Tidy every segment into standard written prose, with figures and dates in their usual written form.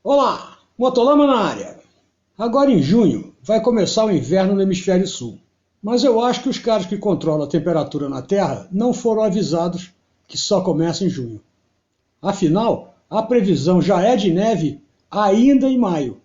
Olá, Motolama na área. Agora em junho vai começar o inverno no hemisfério sul, mas eu acho que os caras que controlam a temperatura na Terra não foram avisados que só começa em junho. Afinal, a previsão já é de neve ainda em maio.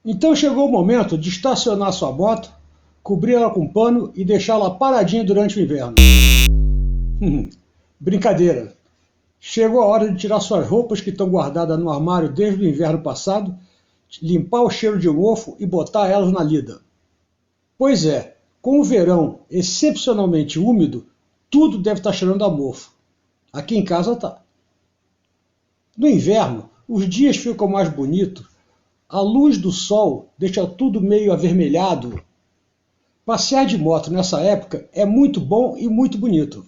Então chegou o momento de estacionar sua moto, cobrir ela com pano e deixá-la paradinha durante o inverno. Brincadeira. Chegou a hora de tirar suas roupas que estão guardadas no armário desde o inverno passado, limpar o cheiro de mofo e botar elas na lida. Pois é, com o verão excepcionalmente úmido, tudo deve estar cheirando a mofo. Aqui em casa tá. No inverno, os dias ficam mais bonitos, a luz do sol deixa tudo meio avermelhado. Passear de moto nessa época é muito bom e muito bonito.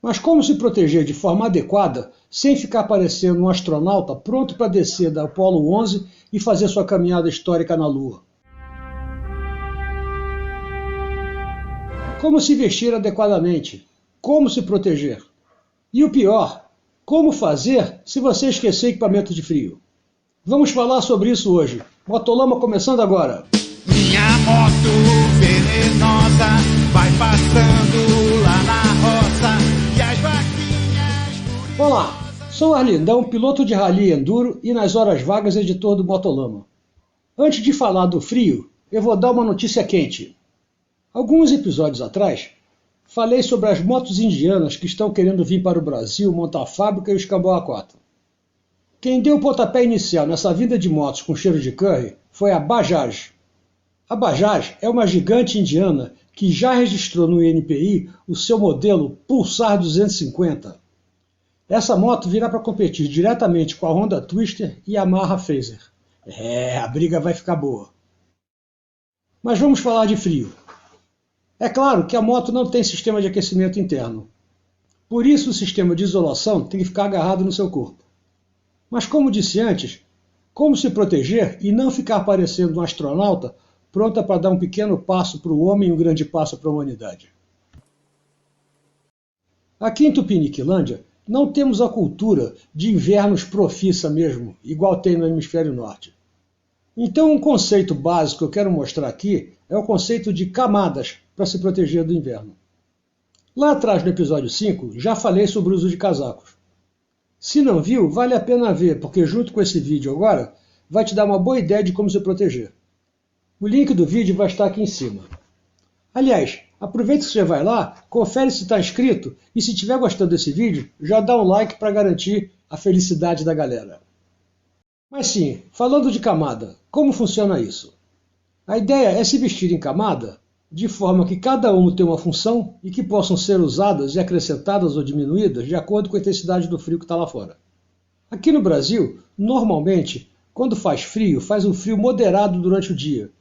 Mas como se proteger de forma adequada sem ficar parecendo um astronauta pronto para descer da Apollo 11 e fazer sua caminhada histórica na Lua? Como se vestir adequadamente? Como se proteger? E o pior, como fazer se você esquecer equipamento de frio? Vamos falar sobre isso hoje. Motolama começando agora. Minha moto venenosa vai passando lá na roça e as vaquinhas... Olá, sou Arlindão, piloto de rally enduro e nas horas vagas editor do Motolama. Antes de falar do frio, eu vou dar uma notícia quente. Alguns episódios atrás, falei sobre as motos indianas que estão querendo vir para o Brasil montar a fábrica e o escambau a 4. Quem deu o pontapé inicial nessa vinda de motos com cheiro de curry foi a Bajaj. A Bajaj é uma gigante indiana que já registrou no INPI o seu modelo Pulsar 250. Essa moto virá para competir diretamente com a Honda Twister e a Yamaha Fazer. A briga vai ficar boa. Mas vamos falar de frio. É claro que a moto não tem sistema de aquecimento interno. Por isso o sistema de isolação tem que ficar agarrado no seu corpo. Mas como disse antes, como se proteger e não ficar parecendo um astronauta pronta para dar um pequeno passo para o homem e um grande passo para a humanidade? Aqui em Tupiniquilândia, não temos a cultura de invernos profissa mesmo, igual tem no hemisfério norte. Então um conceito básico que eu quero mostrar aqui é o conceito de camadas para se proteger do inverno. Lá atrás no episódio 5 já falei sobre o uso de casacos. Se não viu, vale a pena ver, porque junto com esse vídeo agora, vai te dar uma boa ideia de como se proteger. O link do vídeo vai estar aqui em cima. Aliás, aproveita que você vai lá, confere se está inscrito e se estiver gostando desse vídeo, já dá um like para garantir a felicidade da galera. Mas sim, falando de camada, como funciona isso? A ideia é se vestir em camada de forma que cada uma tenha uma função e que possam ser usadas e acrescentadas ou diminuídas de acordo com a intensidade do frio que está lá fora. Aqui no Brasil, normalmente, quando faz um frio moderado durante o dia.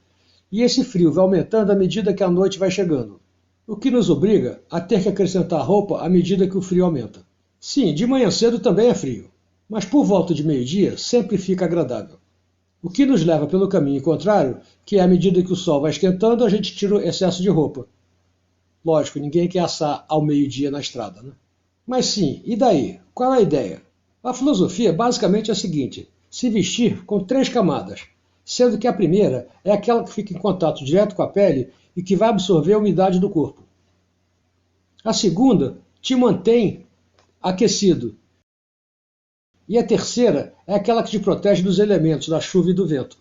E esse frio vai aumentando à medida que a noite vai chegando, o que nos obriga a ter que acrescentar roupa à medida que o frio aumenta. Sim, de manhã cedo também é frio, mas por volta de meio-dia sempre fica agradável. O que nos leva pelo caminho contrário, que é à medida que o sol vai esquentando, a gente tira o excesso de roupa. Lógico, ninguém quer assar ao meio-dia na estrada, né? Mas sim, e daí? Qual é a ideia? A filosofia basicamente é a seguinte: se vestir com 3 camadas, sendo que a primeira é aquela que fica em contato direto com a pele e que vai absorver a umidade do corpo. A segunda te mantém aquecido. E a terceira é aquela que te protege dos elementos, da chuva e do vento.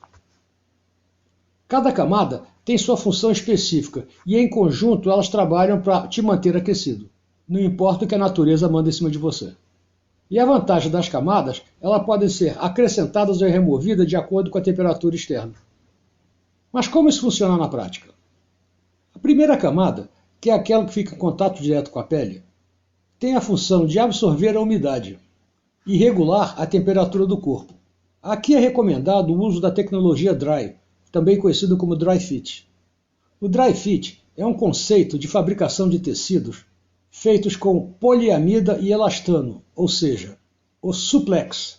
Cada camada tem sua função específica e em conjunto elas trabalham para te manter aquecido. Não importa o que a natureza manda em cima de você. E a vantagem das camadas, elas podem ser acrescentadas ou removidas de acordo com a temperatura externa. Mas como isso funciona na prática? A primeira camada, que é aquela que fica em contato direto com a pele, tem a função de absorver a umidade e regular a temperatura do corpo. Aqui é recomendado o uso da tecnologia Dry, também conhecido como Dry Fit. O Dry Fit é um conceito de fabricação de tecidos feitos com poliamida e elastano, ou seja, o suplex,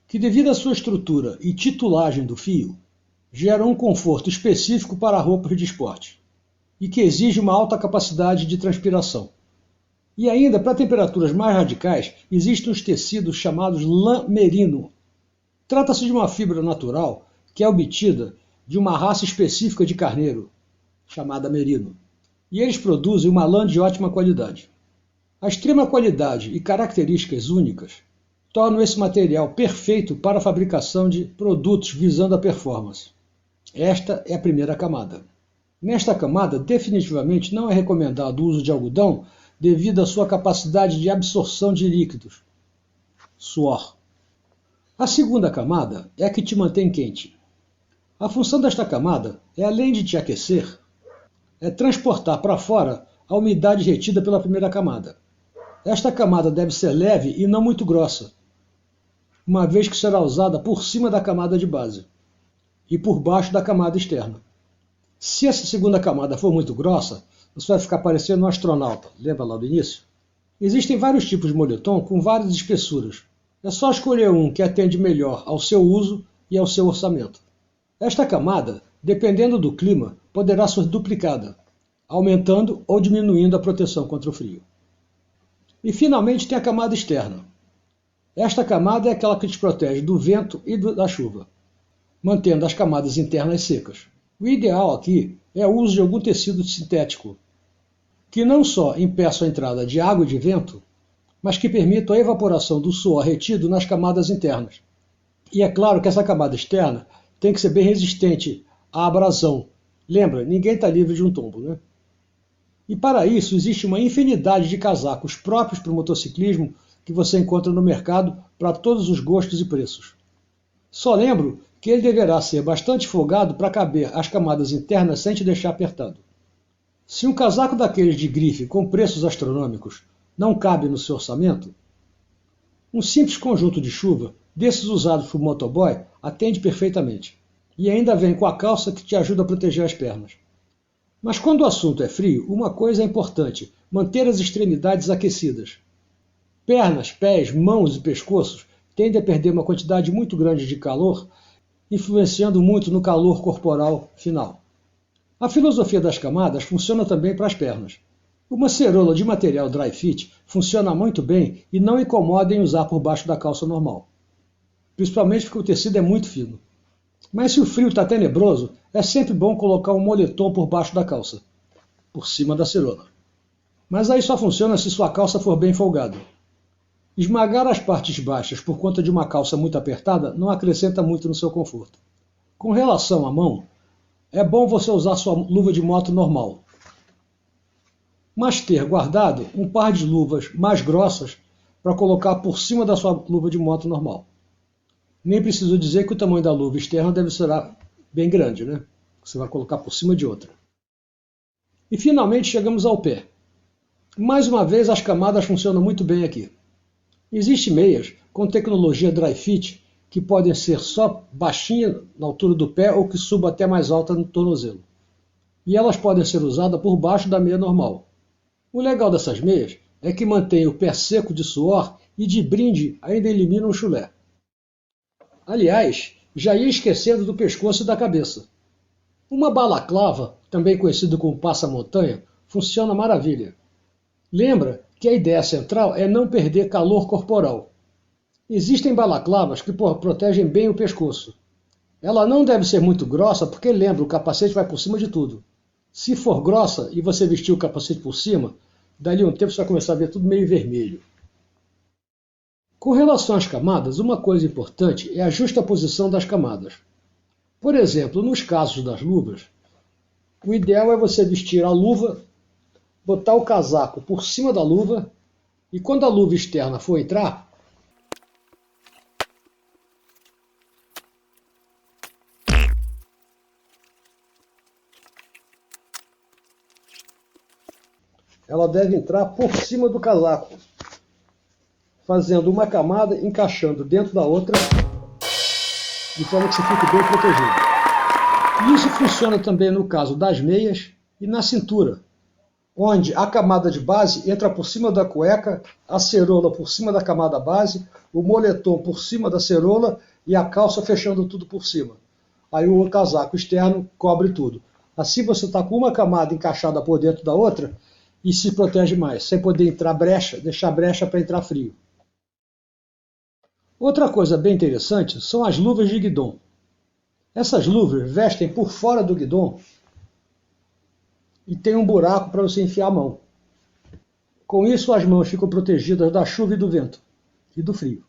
que devido à sua estrutura e titulagem do fio, gera um conforto específico para roupas de esporte e que exige uma alta capacidade de transpiração. E ainda, para temperaturas mais radicais, existem os tecidos chamados lã merino, Trata-se de uma fibra natural que é obtida de uma raça específica de carneiro, chamada merino, e eles produzem uma lã de ótima qualidade. A extrema qualidade e características únicas tornam esse material perfeito para a fabricação de produtos visando a performance. Esta é a primeira camada. Nesta camada, definitivamente não é recomendado o uso de algodão devido à sua capacidade de absorção de líquidos, suor. A segunda camada é a que te mantém quente. A função desta camada é, além de te aquecer, é transportar para fora a umidade retida pela primeira camada. Esta camada deve ser leve e não muito grossa, uma vez que será usada por cima da camada de base e por baixo da camada externa. Se essa segunda camada for muito grossa, você vai ficar parecendo um astronauta, lembra lá do início? Existem vários tipos de moletom com várias espessuras. É só escolher um que atende melhor ao seu uso e ao seu orçamento. Esta camada, dependendo do clima, poderá ser duplicada, aumentando ou diminuindo a proteção contra o frio. E finalmente tem a camada externa. Esta camada é aquela que te protege do vento e da chuva, mantendo as camadas internas secas. O ideal aqui é o uso de algum tecido sintético, que não só impeça a entrada de água e de vento, mas que permita a evaporação do suor retido nas camadas internas. E é claro que essa camada externa tem que ser bem resistente à abrasão. Lembra, ninguém está livre de um tombo, né? E para isso existe uma infinidade de casacos próprios para o motociclismo que você encontra no mercado para todos os gostos e preços. Só lembro que ele deverá ser bastante folgado para caber as camadas internas sem te deixar apertado. Se um casaco daqueles de grife com preços astronômicos não cabe no seu orçamento, um simples conjunto de chuva, desses usados por motoboy, atende perfeitamente. E ainda vem com a calça que te ajuda a proteger as pernas. Mas quando o assunto é frio, uma coisa é importante: manter as extremidades aquecidas. Pernas, pés, mãos e pescoços tendem a perder uma quantidade muito grande de calor, influenciando muito no calor corporal final. A filosofia das camadas funciona também para as pernas. Uma cerola de material dry fit funciona muito bem e não incomoda em usar por baixo da calça normal, principalmente porque o tecido é muito fino. Mas se o frio está tenebroso, é sempre bom colocar um moletom por baixo da calça, por cima da cerola. Mas aí só funciona se sua calça for bem folgada. Esmagar as partes baixas por conta de uma calça muito apertada não acrescenta muito no seu conforto. Com relação à mão, é bom você usar sua luva de moto normal, mas ter guardado um par de luvas mais grossas para colocar por cima da sua luva de moto normal. Nem preciso dizer que o tamanho da luva externa deve ser bem grande, né? Você vai colocar por cima de outra. E finalmente chegamos ao pé. Mais uma vez as camadas funcionam muito bem aqui. Existem meias com tecnologia dry fit que podem ser só baixinha na altura do pé ou que suba até mais alta no tornozelo. E elas podem ser usadas por baixo da meia normal. O legal dessas meias é que mantém o pé seco de suor e de brinde ainda elimina o chulé. Aliás, já ia esquecendo do pescoço e da cabeça. Uma balaclava, também conhecida como passa-montanha, funciona maravilha. Lembra que a ideia central é não perder calor corporal. Existem balaclavas que protegem bem o pescoço. Ela não deve ser muito grossa porque, lembra, o capacete vai por cima de tudo. Se for grossa e você vestir o capacete por cima, dali um tempo você vai começar a ver tudo meio vermelho. Com relação às camadas, uma coisa importante é a justa posição das camadas. Por exemplo, nos casos das luvas, o ideal é você vestir a luva, botar o casaco por cima da luva e quando a luva externa for entrar, ela deve entrar por cima do casaco, fazendo uma camada encaixando dentro da outra, de forma que você fique bem protegido. Isso funciona também no caso das meias e na cintura, onde a camada de base entra por cima da cueca, a cerola por cima da camada base, o moletom por cima da cerola e a calça fechando tudo por cima. Aí o casaco externo cobre tudo. Assim você está com uma camada encaixada por dentro da outra e se protege mais, sem poder entrar brecha, deixar brecha para entrar frio. Outra coisa bem interessante são as luvas de guidon. Essas luvas vestem por fora do guidon e tem um buraco para você enfiar a mão. Com isso, as mãos ficam protegidas da chuva e do vento e do frio.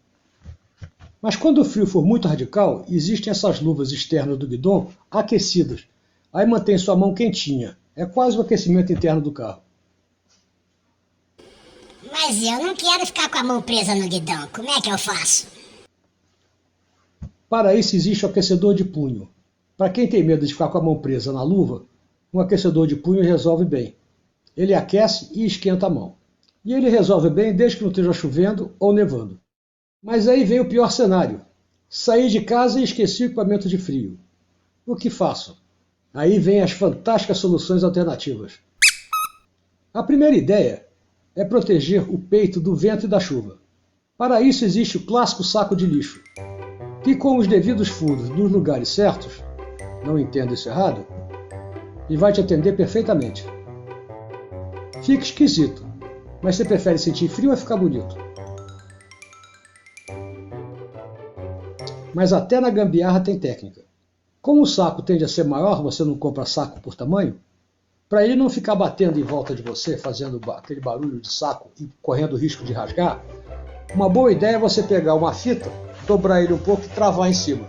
Mas quando o frio for muito radical, existem essas luvas externas do guidon aquecidas. Aí mantém sua mão quentinha. É quase o aquecimento interno do carro. Mas eu não quero ficar com a mão presa no guidão. Como é que eu faço? Para isso existe o aquecedor de punho. Para quem tem medo de ficar com a mão presa na luva, um aquecedor de punho resolve bem. Ele aquece e esquenta a mão. E ele resolve bem desde que não esteja chovendo ou nevando. Mas aí vem o pior cenário. Saí de casa e esqueci o equipamento de frio. O que faço? Aí vem as fantásticas soluções alternativas. A primeira ideia é proteger o peito do vento e da chuva. Para isso existe o clássico saco de lixo, que com os devidos furos nos lugares certos, não entendo isso errado, e vai te atender perfeitamente. Fica esquisito, mas você prefere sentir frio ou ficar bonito? Mas até na gambiarra tem técnica. Como o saco tende a ser maior, você não compra saco por tamanho, para ele não ficar batendo em volta de você, fazendo aquele barulho de saco e correndo o risco de rasgar, uma boa ideia é você pegar uma fita, dobrar ele um pouco e travar em cima.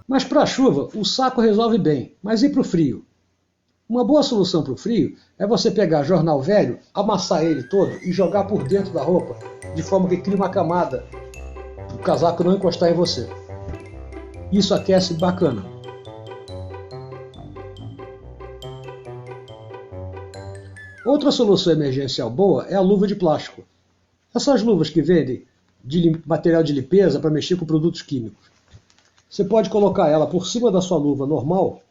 Mas para a chuva, o saco resolve bem, mas e para o frio? Uma boa solução para o frio é você pegar jornal velho, amassar ele todo e jogar por dentro da roupa, de forma que crie uma camada para o casaco não encostar em você. Isso aquece bacana. Outra solução emergencial boa é a luva de plástico. Essas luvas que vendem de material de limpeza para mexer com produtos químicos. Você pode colocar ela por cima da sua luva normal,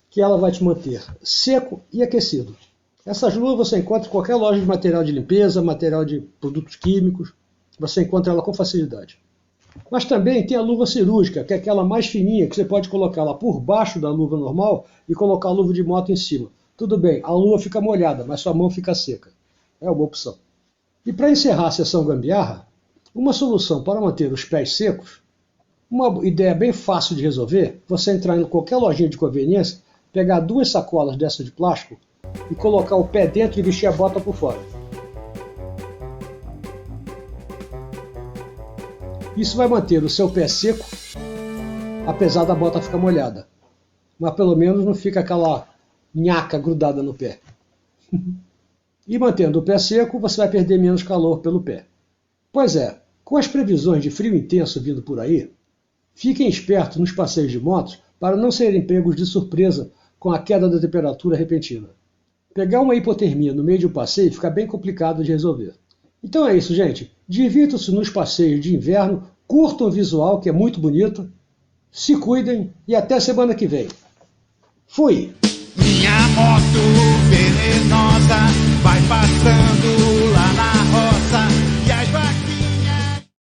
que ela vai te manter seco e aquecido. Essas luvas você encontra em qualquer loja de material de limpeza, material de produtos químicos, você encontra ela com facilidade. Mas também tem a luva cirúrgica, que é aquela mais fininha, que você pode colocar ela por baixo da luva normal e colocar a luva de moto em cima. Tudo bem, a luva fica molhada, mas sua mão fica seca. É uma opção. E para encerrar a sessão gambiarra, uma solução para manter os pés secos, uma ideia bem fácil de resolver, você entrar em qualquer lojinha de conveniência, pegar 2 sacolas dessas de plástico e colocar o pé dentro e vestir a bota por fora. Isso vai manter o seu pé seco, apesar da bota ficar molhada. Mas pelo menos não fica aquela nhaca grudada no pé. E mantendo o pé seco, você vai perder menos calor pelo pé. Pois é, com as previsões de frio intenso vindo por aí, fiquem espertos nos passeios de motos para não serem pegos de surpresa com a queda da temperatura repentina. Pegar uma hipotermia no meio de um passeio fica bem complicado de resolver. Então é isso, gente. Divirtam-se nos passeios de inverno, curtam o visual, que é muito bonito, se cuidem e até semana que vem. Fui! Minha moto venenosa vai passando